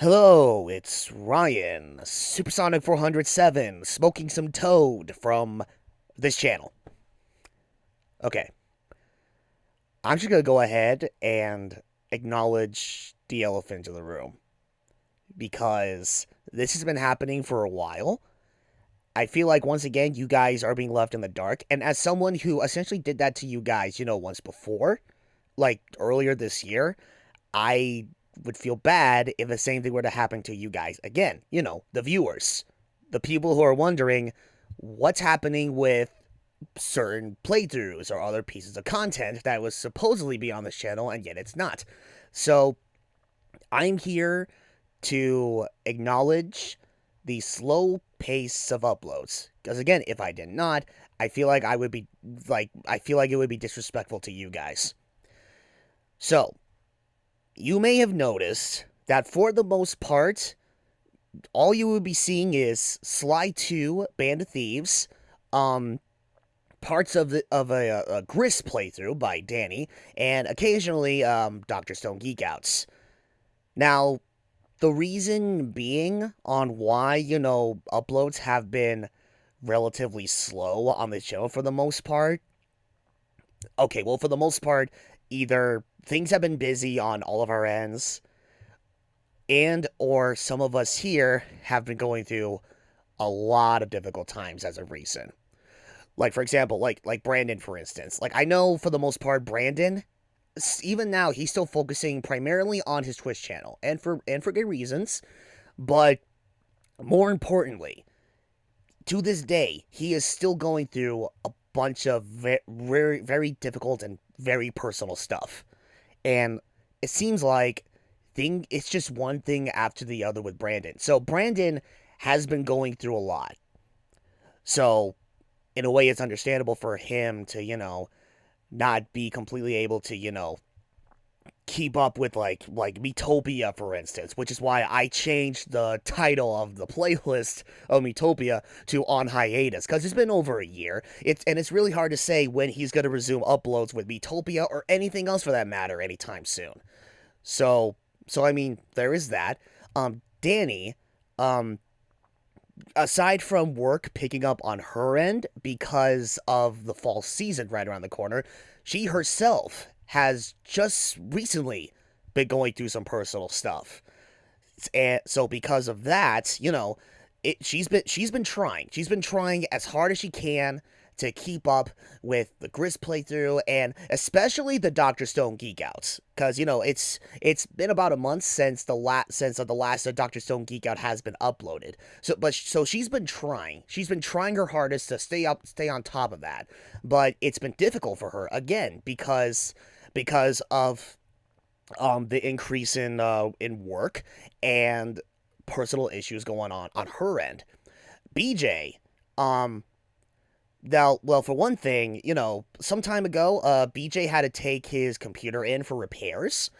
Hello, it's Ryan, Supersonic 407, smoking some toad from this channel. Okay, I'm just gonna go ahead and acknowledge the elephant in the room because this has been happening for a while. I feel like once again, you guys are being left in the dark, and as someone who essentially did that to you guys, once before, like earlier this year, I would feel bad if the same thing were to happen to you guys again. The viewers, the people who are wondering what's happening with certain playthroughs or other pieces of content that was supposedly be on this channel and yet it's not. So I'm here to acknowledge the slow pace of uploads. Because again, if I did not, I feel like it would be disrespectful to you guys. So, you may have noticed that for the most part, all you will be seeing is Sly 2, Band of Thieves, parts of a Gris playthrough by Danny, and occasionally Dr. Stone Geekouts. Now, the reason being on why, uploads have been relatively slow on this channel for the most part. Okay, well, for the most part, either things have been busy on all of our ends, and or some of us here have been going through a lot of difficult times as of recent. Like, for example, like Brandon, for instance. Like, I know for the most part, Brandon, even now, he's still focusing primarily on his Twitch channel, and for good reasons. But more importantly, to this day, he is still going through a bunch of very, very difficult and very personal stuff. And it seems like it's just one thing after the other with Brandon. So Brandon has been going through a lot. So in a way, it's understandable for him to, not be completely able to, keep up with like Metopia, for instance, which is why I changed the title of the playlist of Metopia to On Hiatus, because it's been over a year. It's really hard to say when he's going to resume uploads with Metopia or anything else for that matter anytime soon. So I mean, there is that. Danny, aside from work picking up on her end because of the fall season right around the corner, she herself has just recently been going through some personal stuff. And so because of that, she's been trying. She's been trying as hard as she can to keep up with the Gris playthrough and especially the Dr. Stone Geekouts, because it's been about a month since the last Dr. Stone Geekout has been uploaded. So she's been trying. She's been trying her hardest to stay on top of that, but it's been difficult for her again because of the increase in work and personal issues going on her end. BJ, now, well, for one thing, some time ago, BJ had to take his computer in for repairs,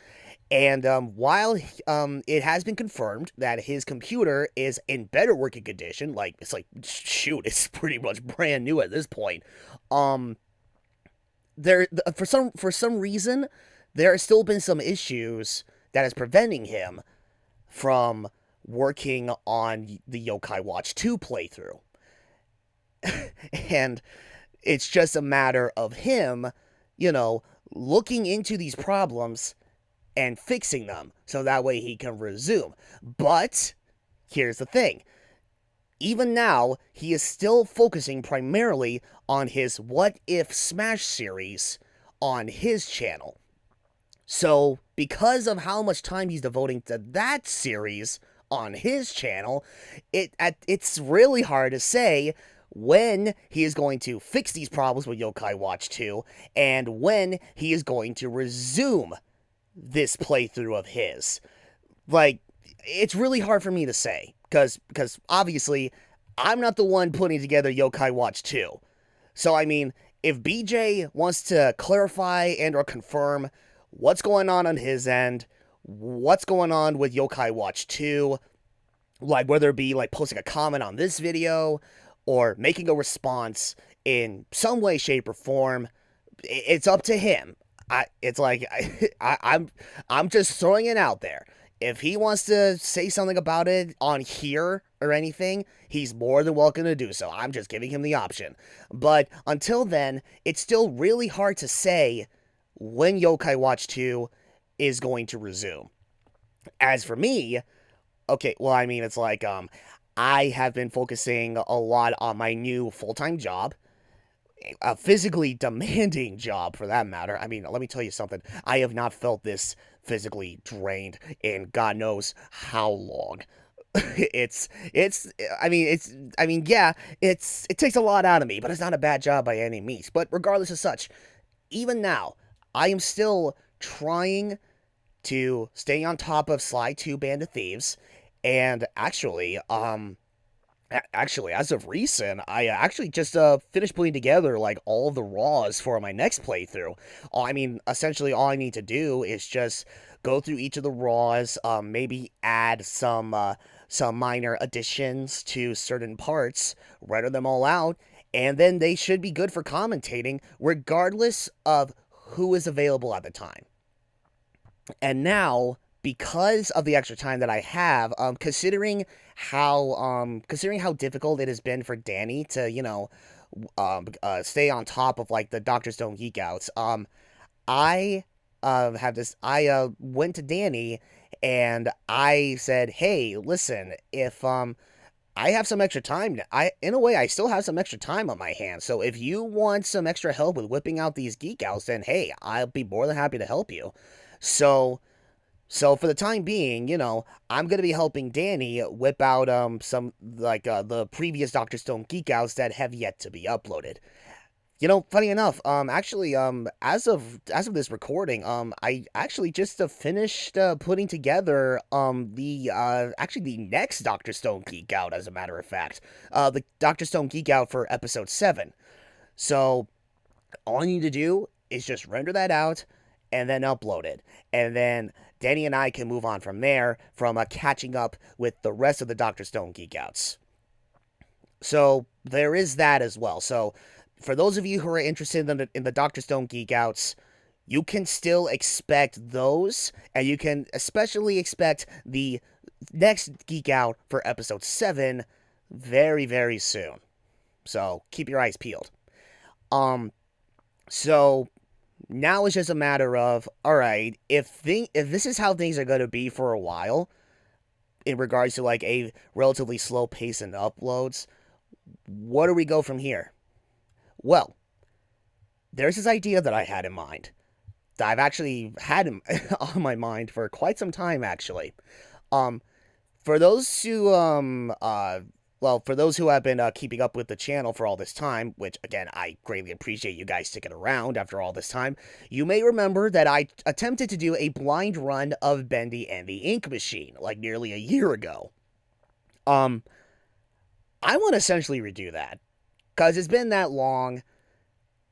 and while it has been confirmed that his computer is in better working condition, shoot, it's pretty much brand new at this point. For some reason, there has still been some issues that is preventing him from working on the Yokai Watch 2 playthrough. And it's just a matter of him, looking into these problems and fixing them so that way he can resume. But here's the thing. Even now, he is still focusing primarily on his What If Smash series on his channel. So, because of how much time he's devoting to that series on his channel, it's really hard to say when he is going to fix these problems with Yokai Watch 2 and when he is going to resume this playthrough of his. It's really hard for me to say because obviously I'm not the one putting together Yokai Watch 2. So I mean, if BJ wants to clarify and or confirm what's going on his end, what's going on with Yokai Watch 2, whether it be posting a comment on this video or making a response in some way, shape, or form, it's up to him. I'm just throwing it out there. If he wants to say something about it on here or anything, he's more than welcome to do so. I'm just giving him the option. But until then, it's still really hard to say when Yokai Watch 2 is going to resume. As for me, okay, well, I mean, it's like, I have been focusing a lot on my new full-time job, a physically demanding job for that matter. I mean, let me tell you something. I have not felt this physically drained in God knows how long. Yeah, it takes a lot out of me, but it's not a bad job by any means. But regardless of such, even now, I am still trying to stay on top of Sly 2 Band of Thieves, and actually, as of recent, I actually just finished putting together like all of the raws for my next playthrough. I mean, essentially, all I need to do is just go through each of the raws, maybe add some minor additions to certain parts, render them all out, and then they should be good for commentating, regardless of who is available at the time. And now, because of the extra time that I have, considering how difficult it has been for Danny to, stay on top of like the Doctor Stone Geekouts, I went to Danny and I said, "Hey, listen, if I have some extra time. In a way, I still have some extra time on my hands. So if you want some extra help with whipping out these geek outs, then hey, I'll be more than happy to help you." So so for the time being, I'm gonna be helping Danny whip out some like the previous Doctor Stone Geekouts that have yet to be uploaded. Funny enough, actually, as of this recording, I actually just finished putting together the next Doctor Stone Geek Out, as a matter of fact, the Doctor Stone Geek Out for episode 7. So all I need to do is just render that out and then upload it, and then Danny and I can move on from there, from catching up with the rest of the Doctor Stone Geek Outs. So there is that as well. So for those of you who are interested in the Doctor Stone Geek Outs, you can still expect those, and you can especially expect the next Geek Out for episode 7 very, very soon. So keep your eyes peeled. So now it's just a matter of, all right, if this is how things are going to be for a while, in regards to like a relatively slow pace in uploads, what do we go from here? Well, there's this idea that I had in mind, that I've actually had on my mind for quite some time, actually. Um, for those who for those who have been keeping up with the channel for all this time, which again I greatly appreciate you guys sticking around after all this time, you may remember that I attempted to do a blind run of Bendy and the Ink Machine like nearly a year ago. I want to essentially redo that, because it's been that long.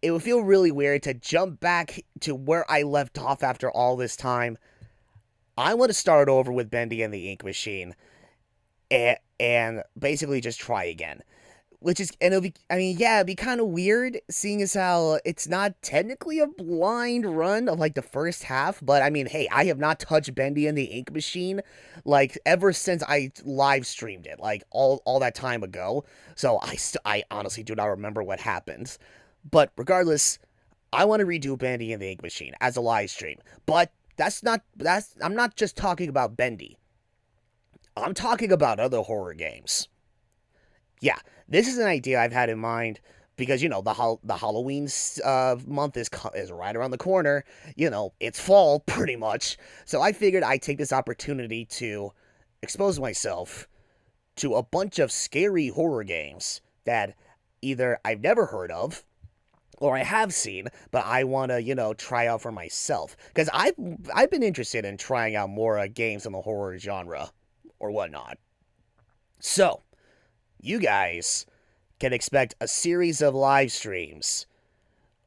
It would feel really weird to jump back to where I left off after all this time. I want to start over with Bendy and the Ink Machine, and basically just try again. Which is, and it'll be, I mean, yeah, it'd be kind of weird, seeing as how it's not technically a blind run of like the first half, but I mean, hey, I have not touched Bendy and the Ink Machine like ever since I live streamed it, like all that time ago. So I honestly do not remember what happens. But regardless, I want to redo Bendy and the Ink Machine as a live stream. But I'm not just talking about Bendy. I'm talking about other horror games. Yeah, this is an idea I've had in mind because the Halloween month is right around the corner. It's fall pretty much. So I figured I'd take this opportunity to expose myself to a bunch of scary horror games that either I've never heard of or I have seen, but I want to, try out for myself. Because I've been interested in trying out more games in the horror genre or whatnot. So, you guys can expect a series of live streams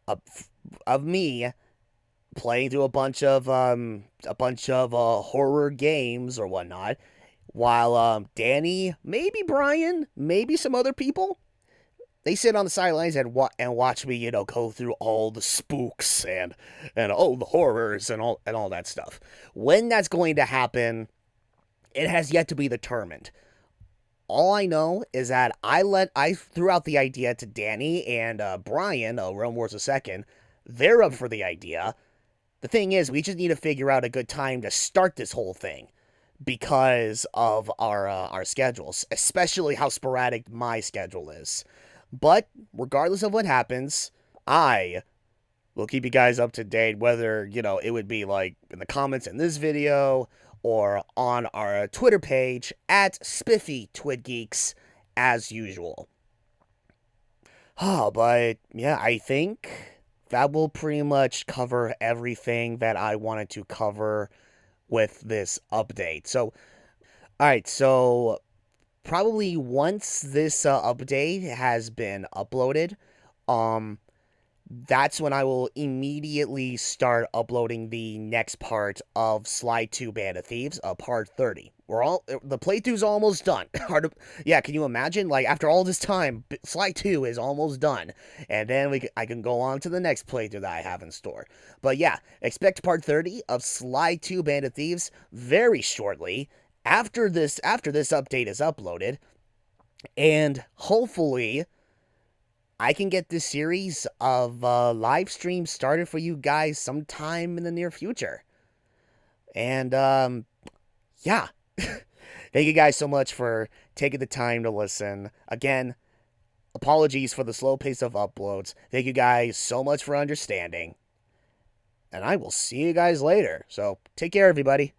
of me playing through a bunch of horror games or whatnot, while Danny, maybe Brian, maybe some other people, they sit on the sidelines and watch me, go through all the spooks and the horrors and all that stuff. When that's going to happen, It has yet to be determined. All I know is that I threw out the idea to Danny and Brian, Realm Wars II. They're up for the idea. The thing is, we just need to figure out a good time to start this whole thing because of our schedules, especially how sporadic my schedule is. But regardless of what happens, I will keep you guys up to date, whether, it would be like in the comments in this video or on our Twitter page at SpiffyNeedleGeeks as usual. But yeah, I think that will pretty much cover everything that I wanted to cover with this update. So, alright, so probably once this update has been uploaded, um, that's when I will immediately start uploading the next part of Slide 2 Band of Thieves, part 30. The playthrough's almost done. Yeah, can you imagine? Like, after all this time, Slide 2 is almost done. And then I can go on to the next playthrough that I have in store. But yeah, expect part 30 of Slide 2 Band of Thieves very shortly after this update is uploaded. And hopefully I can get this series of live streams started for you guys sometime in the near future. And, yeah. Thank you guys so much for taking the time to listen. Again, apologies for the slow pace of uploads. Thank you guys so much for understanding. And I will see you guys later. So, take care, everybody.